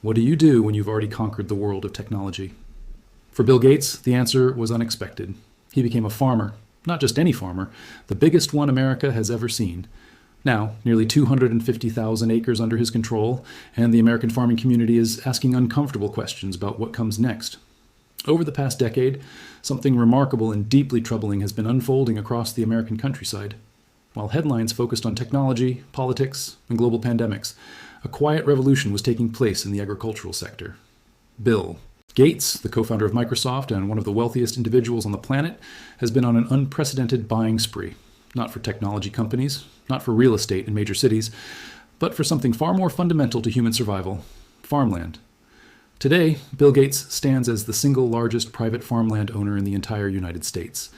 What do you do when you've already conquered the world of technology? For Bill Gates, the answer was unexpected. He became a farmer, not just any farmer, the biggest one America has ever seen. Now, nearly 250,000 acres under his control, and the American farming community is asking uncomfortable questions about what comes next. Over the past decade, something remarkable and deeply troubling has been unfolding across the American countryside. While headlines focused on technology, politics, and global pandemics, a quiet revolution was taking place in the agricultural sector. Bill Gates, the co-founder of Microsoft and one of the wealthiest individuals on the planet, has been on an unprecedented buying spree, not for technology companies, not for real estate in major cities, but for something far more fundamental to human survival: farmland. Today, Bill Gates stands as the single largest private farmland owner in the entire United States.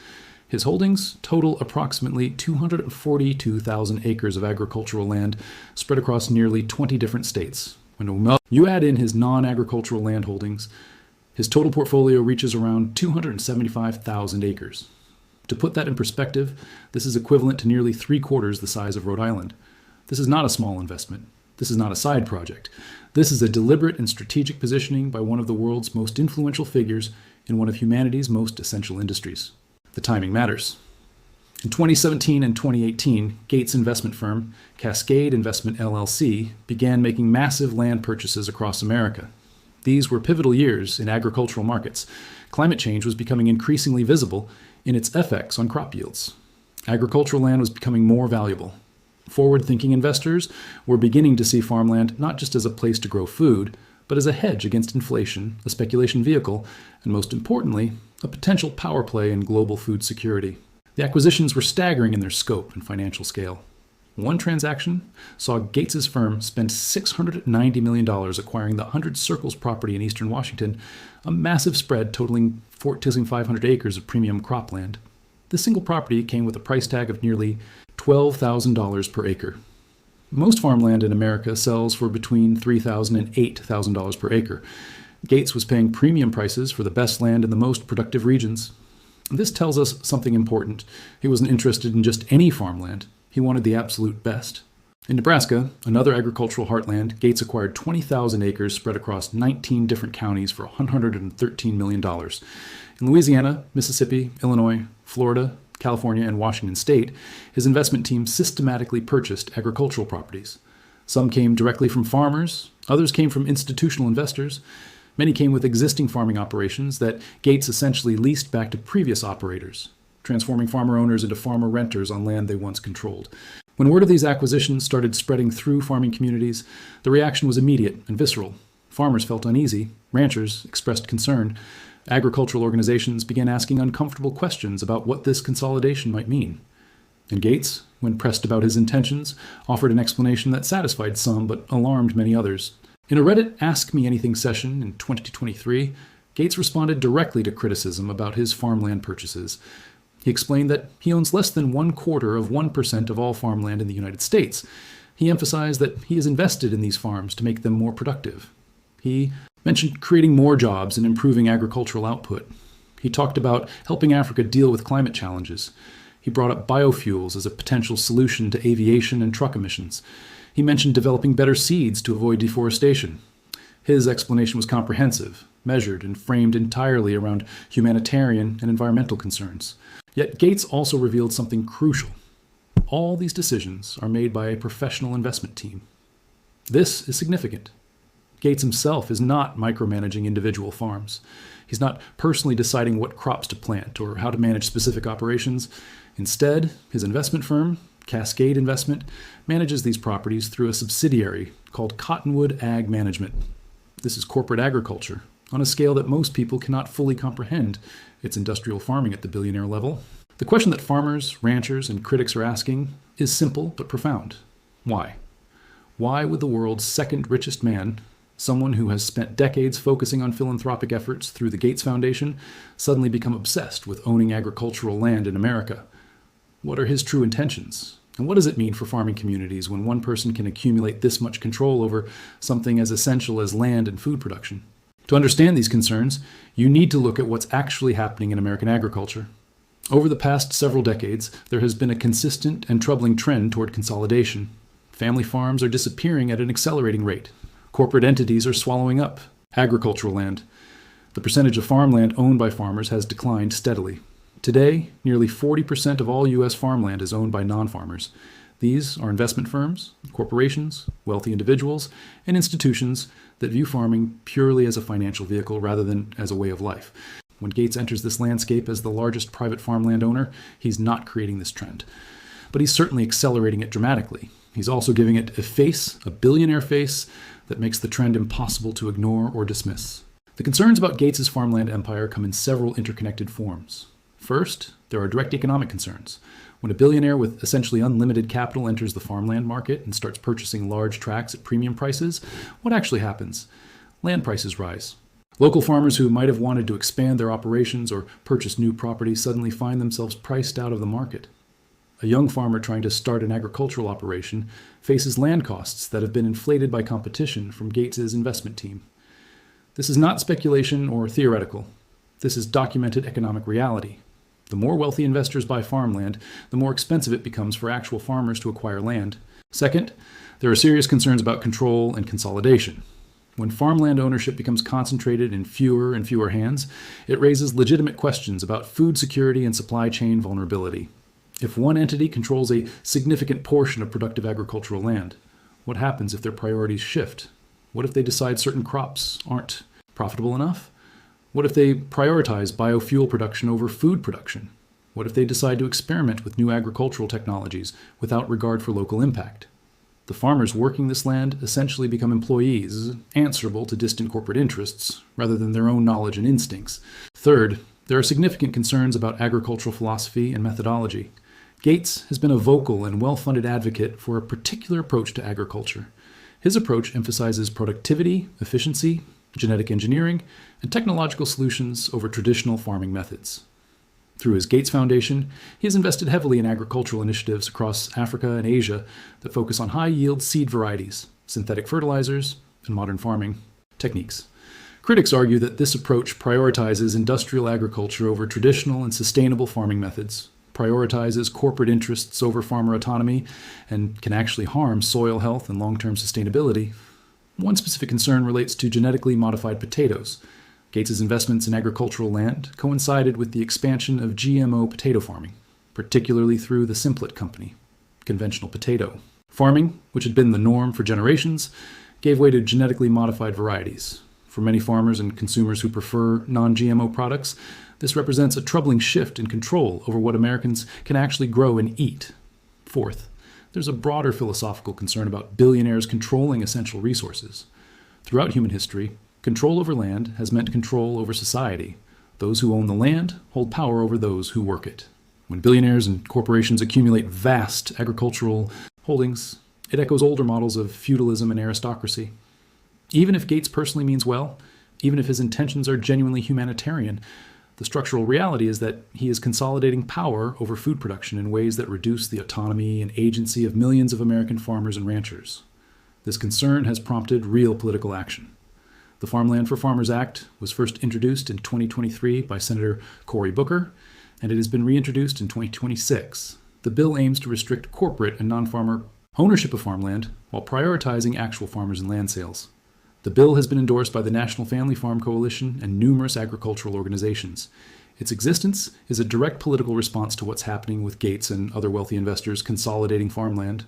His holdings total approximately 242,000 acres of agricultural land spread across nearly 20 different states. When you add in his non-agricultural land holdings, his total portfolio reaches around 275,000 acres. To put that in perspective, this is equivalent to nearly 3/4 the size of Rhode Island. This is not a small investment. This is not a side project. This is a deliberate and strategic positioning by one of the world's most influential figures in one of humanity's most essential industries. The timing matters. In 2017 and 2018, Gates' investment firm, Cascade Investment LLC, began making massive land purchases across America. These were pivotal years in agricultural markets. Climate change was becoming increasingly visible in its effects on crop yields. Agricultural land was becoming more valuable. Forward-thinking investors were beginning to see farmland not just as a place to grow food, but as a hedge against inflation, a speculation vehicle, and most importantly, a potential power play in global food security. The acquisitions were staggering in their scope and financial scale. One transaction saw Gates' firm spend $690 million acquiring the 100 Circles property in eastern Washington, a massive spread totaling 4,500 acres of premium cropland. This single property came with a price tag of nearly $12,000 per acre. Most farmland in America sells for between $3,000 and $8,000 per acre. Gates was paying premium prices for the best land in the most productive regions. This tells us something important. He wasn't interested in just any farmland. He wanted the absolute best. In Nebraska, another agricultural heartland, Gates acquired 20,000 acres spread across 19 different counties for $113 million. In Louisiana, Mississippi, Illinois, Florida, California, and Washington State, his investment team systematically purchased agricultural properties. Some came directly from farmers, others came from institutional investors. Many came with existing farming operations that Gates essentially leased back to previous operators, transforming farmer owners into farmer renters on land they once controlled. When word of these acquisitions started spreading through farming communities, the reaction was immediate and visceral. Farmers felt uneasy, ranchers expressed concern. Agricultural organizations began asking uncomfortable questions about what this consolidation might mean. And Gates, when pressed about his intentions, offered an explanation that satisfied some but alarmed many others. In a Reddit Ask Me Anything session in 2023, Gates responded directly to criticism about his farmland purchases. He explained that he owns less than 1/4% of all farmland in the United States. He emphasized that he has invested in these farms to make them more productive. He mentioned creating more jobs and improving agricultural output. He talked about helping Africa deal with climate challenges. He brought up biofuels as a potential solution to aviation and truck emissions. He mentioned developing better seeds to avoid deforestation. His explanation was comprehensive, measured, and framed entirely around humanitarian and environmental concerns. Yet Gates also revealed something crucial. All these decisions are made by a professional investment team. This is significant. Gates himself is not micromanaging individual farms. He's not personally deciding what crops to plant or how to manage specific operations. Instead, his investment firm, Cascade Investment, manages these properties through a subsidiary called Cottonwood Ag Management. This is corporate agriculture on a scale that most people cannot fully comprehend. It's industrial farming at the billionaire level. The question that farmers, ranchers, and critics are asking is simple but profound. Why? Why would the world's second richest man, someone who has spent decades focusing on philanthropic efforts through the Gates Foundation, suddenly become obsessed with owning agricultural land in America? What are his true intentions? And what does it mean for farming communities when one person can accumulate this much control over something as essential as land and food production? To understand these concerns, you need to look at what's actually happening in American agriculture. Over the past several decades, there has been a consistent and troubling trend toward consolidation. Family farms are disappearing at an accelerating rate. Corporate entities are swallowing up agricultural land. The percentage of farmland owned by farmers has declined steadily. Today, nearly 40% of all U.S. farmland is owned by non-farmers. These are investment firms, corporations, wealthy individuals, and institutions that view farming purely as a financial vehicle rather than as a way of life. When Gates enters this landscape as the largest private farmland owner, he's not creating this trend. But he's certainly accelerating it dramatically. He's also giving it a face, a billionaire face, that makes the trend impossible to ignore or dismiss. The concerns about Gates's farmland empire come in several interconnected forms. First, there are direct economic concerns. When a billionaire with essentially unlimited capital enters the farmland market and starts purchasing large tracts at premium prices, what actually happens? Land prices rise. Local farmers who might have wanted to expand their operations or purchase new property suddenly find themselves priced out of the market. A young farmer trying to start an agricultural operation faces land costs that have been inflated by competition from Gates's investment team. This is not speculation or theoretical. This is documented economic reality. The more wealthy investors buy farmland, the more expensive it becomes for actual farmers to acquire land. Second, there are serious concerns about control and consolidation. When farmland ownership becomes concentrated in fewer and fewer hands, it raises legitimate questions about food security and supply chain vulnerability. If one entity controls a significant portion of productive agricultural land, what happens if their priorities shift? What if they decide certain crops aren't profitable enough? What if they prioritize biofuel production over food production? What if they decide to experiment with new agricultural technologies without regard for local impact? The farmers working this land essentially become employees, answerable to distant corporate interests, rather than their own knowledge and instincts. Third, there are significant concerns about agricultural philosophy and methodology. Gates has been a vocal and well-funded advocate for a particular approach to agriculture. His approach emphasizes productivity, efficiency, genetic engineering, and technological solutions over traditional farming methods. Through his Gates Foundation, he has invested heavily in agricultural initiatives across Africa and Asia that focus on high-yield seed varieties, synthetic fertilizers, and modern farming techniques. Critics argue that this approach prioritizes industrial agriculture over traditional and sustainable farming methods, prioritizes corporate interests over farmer autonomy, and can actually harm soil health and long-term sustainability. One specific concern relates to genetically modified potatoes. Gates's investments in agricultural land coincided with the expansion of GMO potato farming, particularly through the Simplet Company, conventional potato. Farming, which had been the norm for generations, gave way to genetically modified varieties. For many farmers and consumers who prefer non-GMO products, this represents a troubling shift in control over what Americans can actually grow and eat. Fourth, there's a broader philosophical concern about billionaires controlling essential resources. Throughout human history, control over land has meant control over society. Those who own the land hold power over those who work it. When billionaires and corporations accumulate vast agricultural holdings, it echoes older models of feudalism and aristocracy. Even if Gates personally means well, even if his intentions are genuinely humanitarian, the structural reality is that he is consolidating power over food production in ways that reduce the autonomy and agency of millions of American farmers and ranchers. This concern has prompted real political action. The Farmland for Farmers Act was first introduced in 2023 by Senator Cory Booker, and it has been reintroduced in 2026. The bill aims to restrict corporate and non-farmer ownership of farmland while prioritizing actual farmers and land sales. The bill has been endorsed by the National Family Farm Coalition and numerous agricultural organizations. Its existence is a direct political response to what's happening with Gates and other wealthy investors consolidating farmland.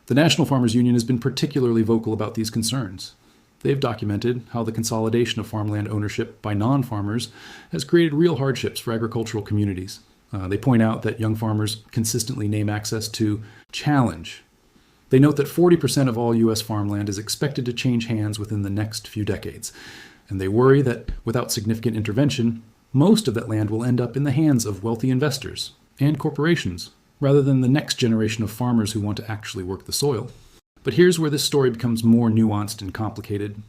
The National Farmers Union has been particularly vocal about these concerns. They've documented how the consolidation of farmland ownership by non-farmers has created real hardships for agricultural communities. They point out that young farmers consistently name access to challenge. They note that 40% of all U.S. farmland is expected to change hands within the next few decades, and they worry that without significant intervention, most of that land will end up in the hands of wealthy investors and corporations, rather than the next generation of farmers who want to actually work the soil. But here's where this story becomes more nuanced and complicated.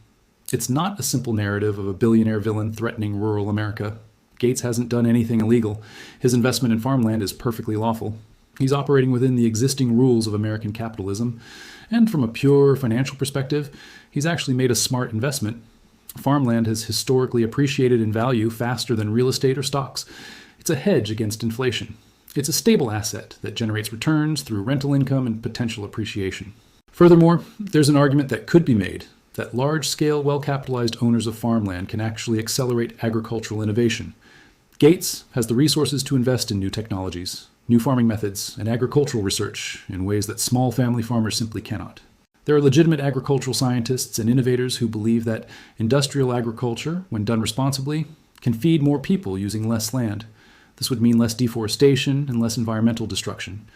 It's not a simple narrative of a billionaire villain threatening rural America. Gates hasn't done anything illegal. His investment in farmland is perfectly lawful. He's operating within the existing rules of American capitalism, and from a pure financial perspective, he's actually made a smart investment. Farmland has historically appreciated in value faster than real estate or stocks. It's a hedge against inflation. It's a stable asset that generates returns through rental income and potential appreciation. Furthermore, there's an argument that could be made that large-scale, well-capitalized owners of farmland can actually accelerate agricultural innovation. Gates has the resources to invest in new technologies, new farming methods, and agricultural research in ways that small family farmers simply cannot. There are legitimate agricultural scientists and innovators who believe that industrial agriculture, when done responsibly, can feed more people using less land. This would mean less deforestation and less environmental destruction.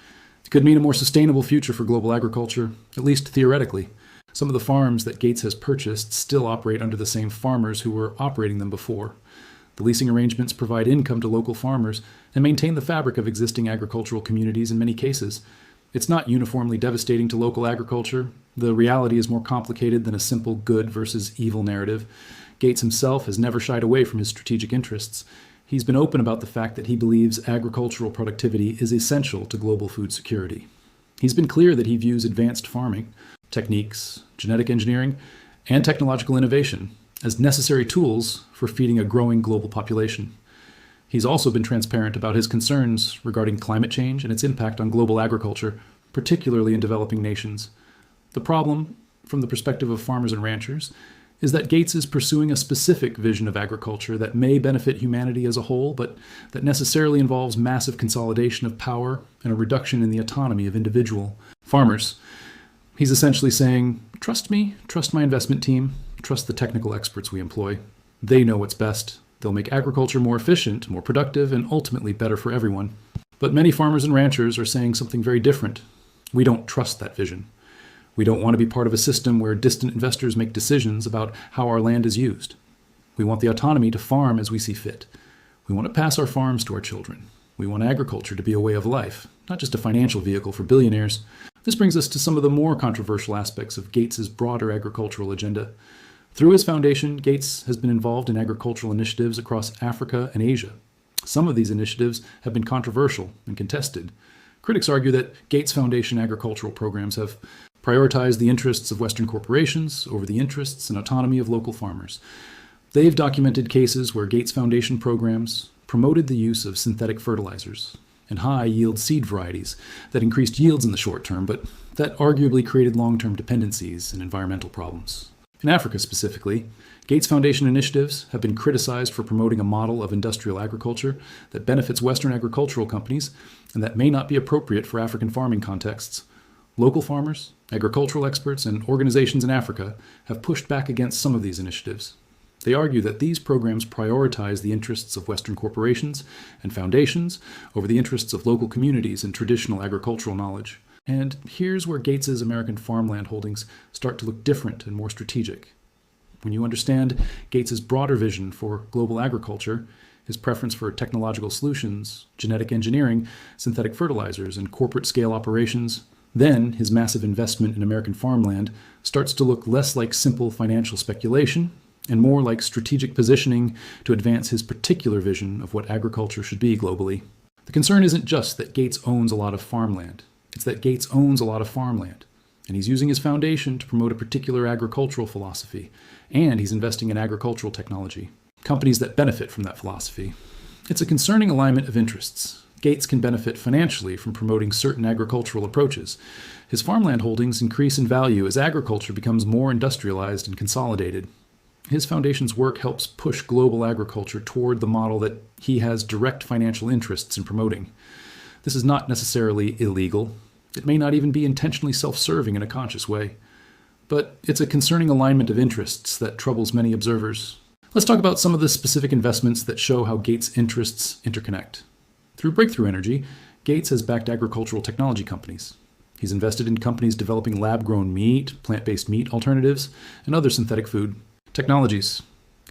It could mean a more sustainable future for global agriculture, at least theoretically. Some of the farms that Gates has purchased still operate under the same farmers who were operating them before. The leasing arrangements provide income to local farmers and maintain the fabric of existing agricultural communities in many cases. It's not uniformly devastating to local agriculture. The reality is more complicated than a simple good versus evil narrative. Gates himself has never shied away from his strategic interests. He's been open about the fact that he believes agricultural productivity is essential to global food security. He's been clear that he views advanced farming, techniques, genetic engineering, and technological innovation as necessary tools for feeding a growing global population. He's also been transparent about his concerns regarding climate change and its impact on global agriculture, particularly in developing nations. The problem, from the perspective of farmers and ranchers, is that Gates is pursuing a specific vision of agriculture that may benefit humanity as a whole, but that necessarily involves massive consolidation of power and a reduction in the autonomy of individual farmers. He's essentially saying, trust me, trust my investment team, trust the technical experts we employ. They know what's best. They'll make agriculture more efficient, more productive, and ultimately better for everyone. But many farmers and ranchers are saying something very different. We don't trust that vision. We don't want to be part of a system where distant investors make decisions about how our land is used. We want the autonomy to farm as we see fit. We want to pass our farms to our children. We want agriculture to be a way of life, not just a financial vehicle for billionaires. This brings us to some of the more controversial aspects of Gates's broader agricultural agenda. Through his foundation, Gates has been involved in agricultural initiatives across Africa and Asia. Some of these initiatives have been controversial and contested. Critics argue that Gates Foundation agricultural programs have prioritized the interests of Western corporations over the interests and autonomy of local farmers. They've documented cases where Gates Foundation programs promoted the use of synthetic fertilizers and high-yield seed varieties that increased yields in the short term, but that arguably created long-term dependencies and environmental problems. In Africa specifically, Gates Foundation initiatives have been criticized for promoting a model of industrial agriculture that benefits Western agricultural companies and that may not be appropriate for African farming contexts. Local farmers, agricultural experts, and organizations in Africa have pushed back against some of these initiatives. They argue that these programs prioritize the interests of Western corporations and foundations over the interests of local communities and traditional agricultural knowledge. And here's where Gates's American farmland holdings start to look different and more strategic. When you understand Gates's broader vision for global agriculture, his preference for technological solutions, genetic engineering, synthetic fertilizers, and corporate-scale operations, then his massive investment in American farmland starts to look less like simple financial speculation and more like strategic positioning to advance his particular vision of what agriculture should be globally. The concern isn't just that Gates owns a lot of farmland. It's that Gates owns a lot of farmland, and he's using his foundation to promote a particular agricultural philosophy, and he's investing in agricultural technology, companies that benefit from that philosophy. It's a concerning alignment of interests. Gates can benefit financially from promoting certain agricultural approaches. His farmland holdings increase in value as agriculture becomes more industrialized and consolidated. His foundation's work helps push global agriculture toward the model that he has direct financial interests in promoting. This is not necessarily illegal. It may not even be intentionally self-serving in a conscious way. But it's a concerning alignment of interests that troubles many observers. Let's talk about some of the specific investments that show how Gates' interests interconnect. Through Breakthrough Energy, Gates has backed agricultural technology companies. He's invested in companies developing lab-grown meat, plant-based meat alternatives, and other synthetic food technologies.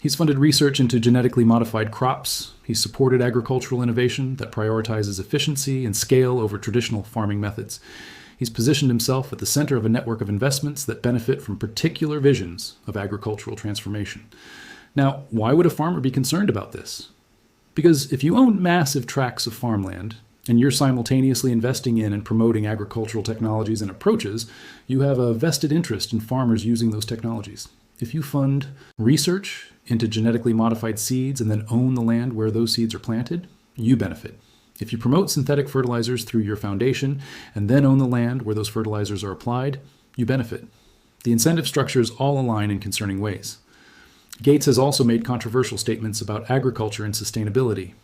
He's funded research into genetically modified crops. He's supported agricultural innovation that prioritizes efficiency and scale over traditional farming methods. He's positioned himself at the center of a network of investments that benefit from particular visions of agricultural transformation. Now, why would a farmer be concerned about this? Because if you own massive tracts of farmland, and you're simultaneously investing in and promoting agricultural technologies and approaches, you have a vested interest in farmers using those technologies. If you fund research into genetically modified seeds and then own the land where those seeds are planted, you benefit. If you promote synthetic fertilizers through your foundation and then own the land where those fertilizers are applied, you benefit. The incentive structures all align in concerning ways. Gates has also made controversial statements about agriculture and sustainability.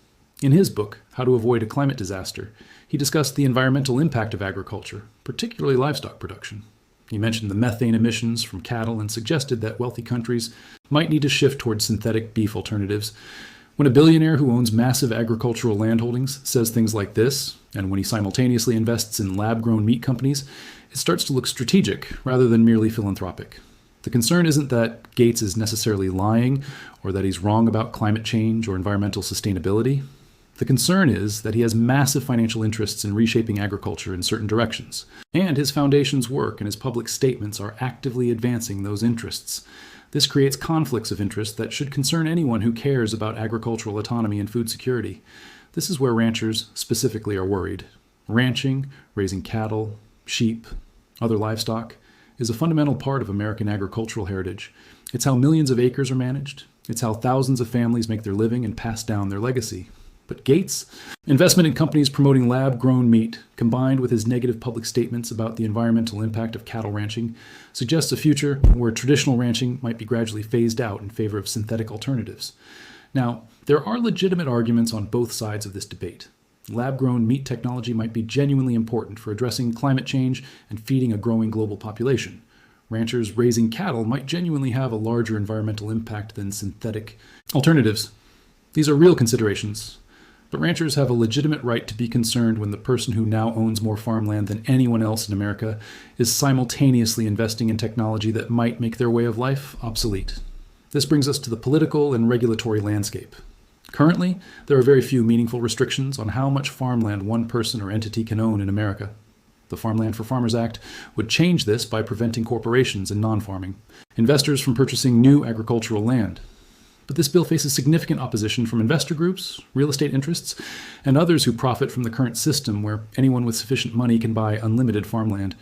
In his book, How to Avoid a Climate Disaster, he discussed the environmental impact of agriculture, particularly livestock production. He mentioned the methane emissions from cattle and suggested that wealthy countries might need to shift towards synthetic beef alternatives. When a billionaire who owns massive agricultural landholdings says things like this, and when he simultaneously invests in lab-grown meat companies, it starts to look strategic rather than merely philanthropic. The concern isn't that Gates is necessarily lying or that he's wrong about climate change or environmental sustainability. The concern is that he has massive financial interests in reshaping agriculture in certain directions, and his foundation's work and his public statements are actively advancing those interests. This creates conflicts of interest that should concern anyone who cares about agricultural autonomy and food security. This is where ranchers specifically are worried. Ranching, raising cattle, sheep, other livestock, is a fundamental part of American agricultural heritage. It's how millions of acres are managed. It's how thousands of families make their living and pass down their legacy. But Gates' investment in companies promoting lab-grown meat, combined with his negative public statements about the environmental impact of cattle ranching, suggests a future where traditional ranching might be gradually phased out in favor of synthetic alternatives. Now, there are legitimate arguments on both sides of this debate. Lab-grown meat technology might be genuinely important for addressing climate change and feeding a growing global population. Ranchers raising cattle might genuinely have a larger environmental impact than synthetic alternatives. These are real considerations. But ranchers have a legitimate right to be concerned when the person who now owns more farmland than anyone else in America is simultaneously investing in technology that might make their way of life obsolete. This brings us to the political and regulatory landscape. Currently, there are very few meaningful restrictions on how much farmland one person or entity can own in America. The Farmland for Farmers Act would change this by preventing corporations and non-farming investors from purchasing new agricultural land. But this bill faces significant opposition from investor groups, real estate interests, and others who profit from the current system where anyone with sufficient money can buy unlimited farmland.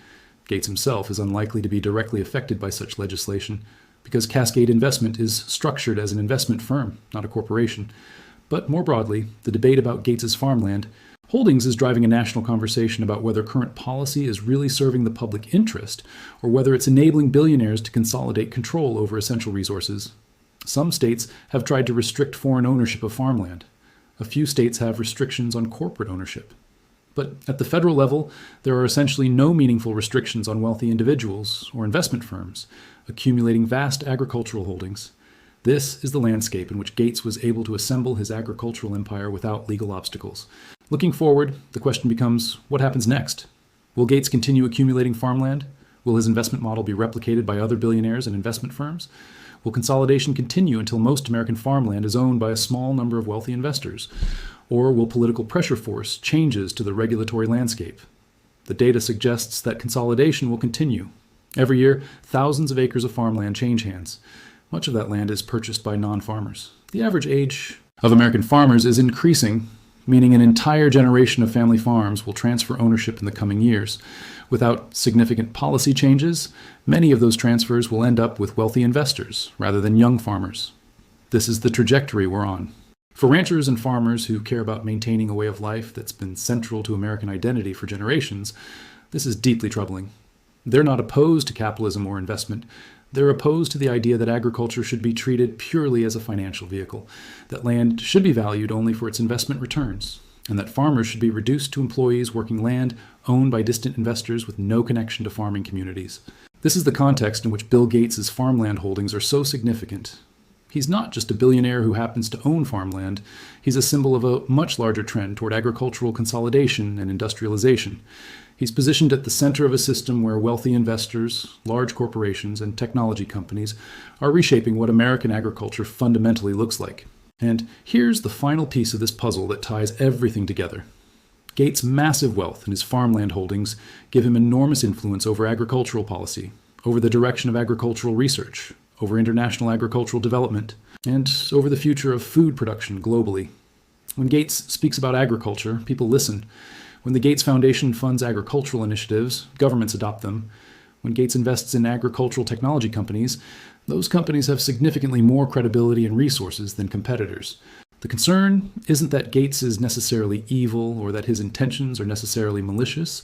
Gates himself is unlikely to be directly affected by such legislation because Cascade Investment is structured as an investment firm, not a corporation. But more broadly, the debate about Gates's farmland holdings is driving a national conversation about whether current policy is really serving the public interest or whether it's enabling billionaires to consolidate control over essential resources. Some states have tried to restrict foreign ownership of farmland. A few states have restrictions on corporate ownership. But at the federal level, there are essentially no meaningful restrictions on wealthy individuals or investment firms accumulating vast agricultural holdings. This is the landscape in which Gates was able to assemble his agricultural empire without legal obstacles. Looking forward, the question becomes, what happens next? Will Gates continue accumulating farmland? Will his investment model be replicated by other billionaires and investment firms? Will consolidation continue until most American farmland is owned by a small number of wealthy investors? Or will political pressure force changes to the regulatory landscape? The data suggests that consolidation will continue. Every year, thousands of acres of farmland change hands. Much of that land is purchased by non-farmers. The average age of American farmers is increasing, meaning an entire generation of family farms will transfer ownership in the coming years. Without significant policy changes, many of those transfers will end up with wealthy investors rather than young farmers. This is the trajectory we're on. For ranchers and farmers who care about maintaining a way of life that's been central to American identity for generations, this is deeply troubling. They're not opposed to capitalism or investment. They're opposed to the idea that agriculture should be treated purely as a financial vehicle, that land should be valued only for its investment returns, and that farmers should be reduced to employees working land owned by distant investors with no connection to farming communities. This is the context in which Bill Gates' farmland holdings are so significant. He's not just a billionaire who happens to own farmland. He's a symbol of a much larger trend toward agricultural consolidation and industrialization. He's positioned at the center of a system where wealthy investors, large corporations, and technology companies are reshaping what American agriculture fundamentally looks like. And here's the final piece of this puzzle that ties everything together. Gates' massive wealth and his farmland holdings give him enormous influence over agricultural policy, over the direction of agricultural research, over international agricultural development, and over the future of food production globally. When Gates speaks about agriculture, people listen. When the Gates Foundation funds agricultural initiatives, governments adopt them. When Gates invests in agricultural technology companies, those companies have significantly more credibility and resources than competitors. The concern isn't that Gates is necessarily evil or that his intentions are necessarily malicious.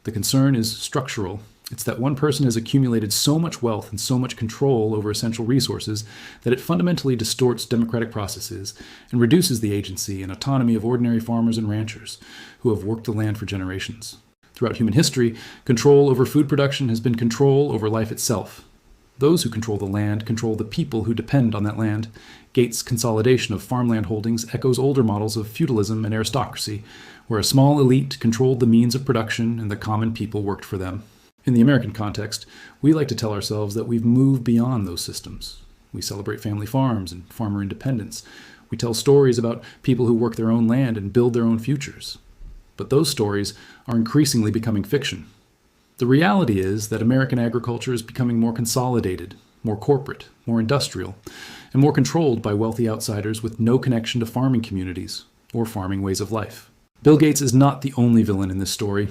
The concern is structural. It's that one person has accumulated so much wealth and so much control over essential resources that it fundamentally distorts democratic processes and reduces the agency and autonomy of ordinary farmers and ranchers who have worked the land for generations. Throughout human history, control over food production has been control over life itself. Those who control the land control the people who depend on that land. Gates' consolidation of farmland holdings echoes older models of feudalism and aristocracy, where a small elite controlled the means of production and the common people worked for them. In the American context, we like to tell ourselves that we've moved beyond those systems. We celebrate family farms and farmer independence. We tell stories about people who work their own land and build their own futures. But those stories are increasingly becoming fiction. The reality is that American agriculture is becoming more consolidated, more corporate, more industrial, and more controlled by wealthy outsiders with no connection to farming communities or farming ways of life. Bill Gates is not the only villain in this story,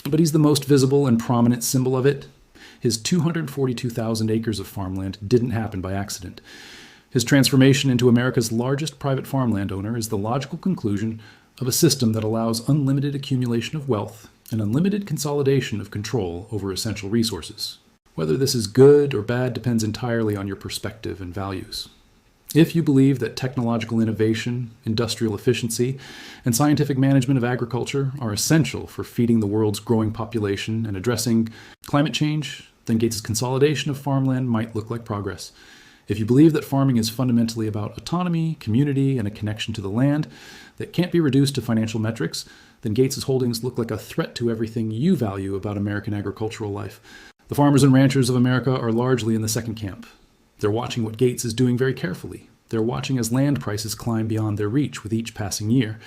but he's the most visible and prominent symbol of it. His 242,000 acres of farmland didn't happen by accident. His transformation into America's largest private farmland owner is the logical conclusion of a system that allows unlimited accumulation of wealth and unlimited consolidation of control over essential resources. Whether this is good or bad depends entirely on your perspective and values. If you believe that technological innovation, industrial efficiency, and scientific management of agriculture are essential for feeding the world's growing population and addressing climate change, then Gates' consolidation of farmland might look like progress. If you believe that farming is fundamentally about autonomy, community, and a connection to the land that can't be reduced to financial metrics, then Gates' holdings look like a threat to everything you value about American agricultural life. The farmers and ranchers of America are largely in the second camp. They're watching what Gates is doing very carefully. They're watching as land prices climb beyond their reach with each passing year.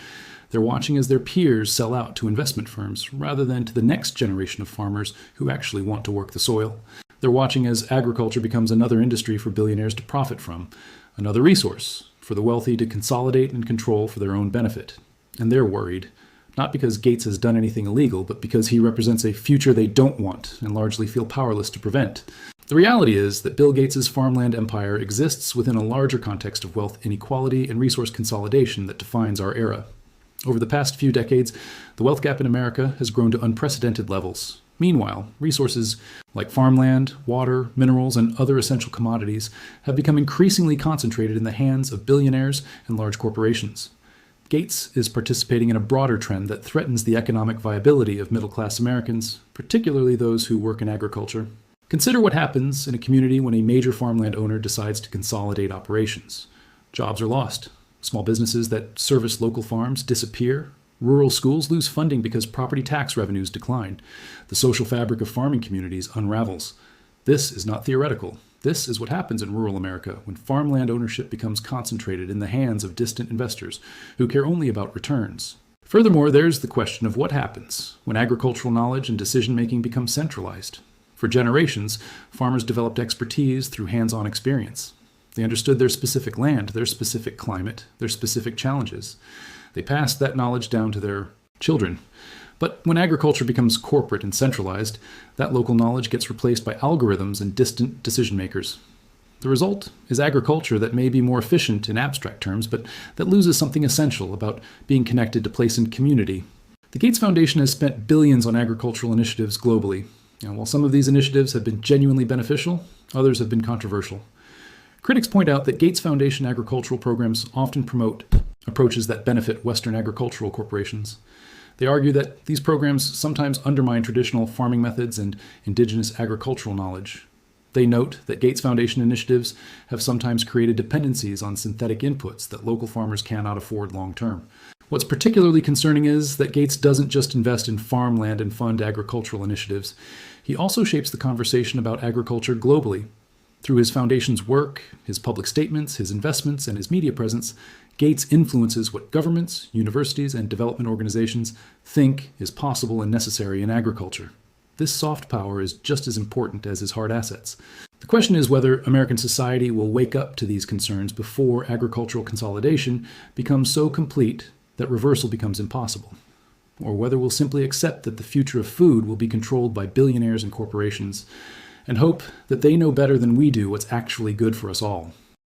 They're watching as their peers sell out to investment firms rather than to the next generation of farmers who actually want to work the soil. They're watching as agriculture becomes another industry for billionaires to profit from, another resource for the wealthy to consolidate and control for their own benefit. And they're worried, not because Gates has done anything illegal, but because he represents a future they don't want and largely feel powerless to prevent. The reality is that Bill Gates' farmland empire exists within a larger context of wealth inequality and resource consolidation that defines our era. Over the past few decades, the wealth gap in America has grown to unprecedented levels. Meanwhile, resources like farmland, water, minerals, and other essential commodities have become increasingly concentrated in the hands of billionaires and large corporations. Gates is participating in a broader trend that threatens the economic viability of middle-class Americans, particularly those who work in agriculture. Consider what happens in a community when a major farmland owner decides to consolidate operations. Jobs are lost. Small businesses that service local farms disappear. Rural schools lose funding because property tax revenues decline. The social fabric of farming communities unravels. This is not theoretical. This is what happens in rural America when farmland ownership becomes concentrated in the hands of distant investors who care only about returns. Furthermore, there's the question of what happens when agricultural knowledge and decision-making become centralized. For generations, farmers developed expertise through hands-on experience. They understood their specific land, their specific climate, their specific challenges. They passed that knowledge down to their children. But when agriculture becomes corporate and centralized, that local knowledge gets replaced by algorithms and distant decision-makers. The result is agriculture that may be more efficient in abstract terms, but that loses something essential about being connected to place and community. The Gates Foundation has spent billions on agricultural initiatives globally. Now, while some of these initiatives have been genuinely beneficial, others have been controversial. Critics point out that Gates Foundation agricultural programs often promote approaches that benefit Western agricultural corporations. They argue that these programs sometimes undermine traditional farming methods and indigenous agricultural knowledge. They note that Gates Foundation initiatives have sometimes created dependencies on synthetic inputs that local farmers cannot afford long term. What's particularly concerning is that Gates doesn't just invest in farmland and fund agricultural initiatives. He also shapes the conversation about agriculture globally. Through his foundation's work, his public statements, his investments, and his media presence, Gates influences what governments, universities, and development organizations think is possible and necessary in agriculture. This soft power is just as important as his hard assets. The question is whether American society will wake up to these concerns before agricultural consolidation becomes so complete that reversal becomes impossible, or whether we'll simply accept that the future of food will be controlled by billionaires and corporations, and hope that they know better than we do what's actually good for us all.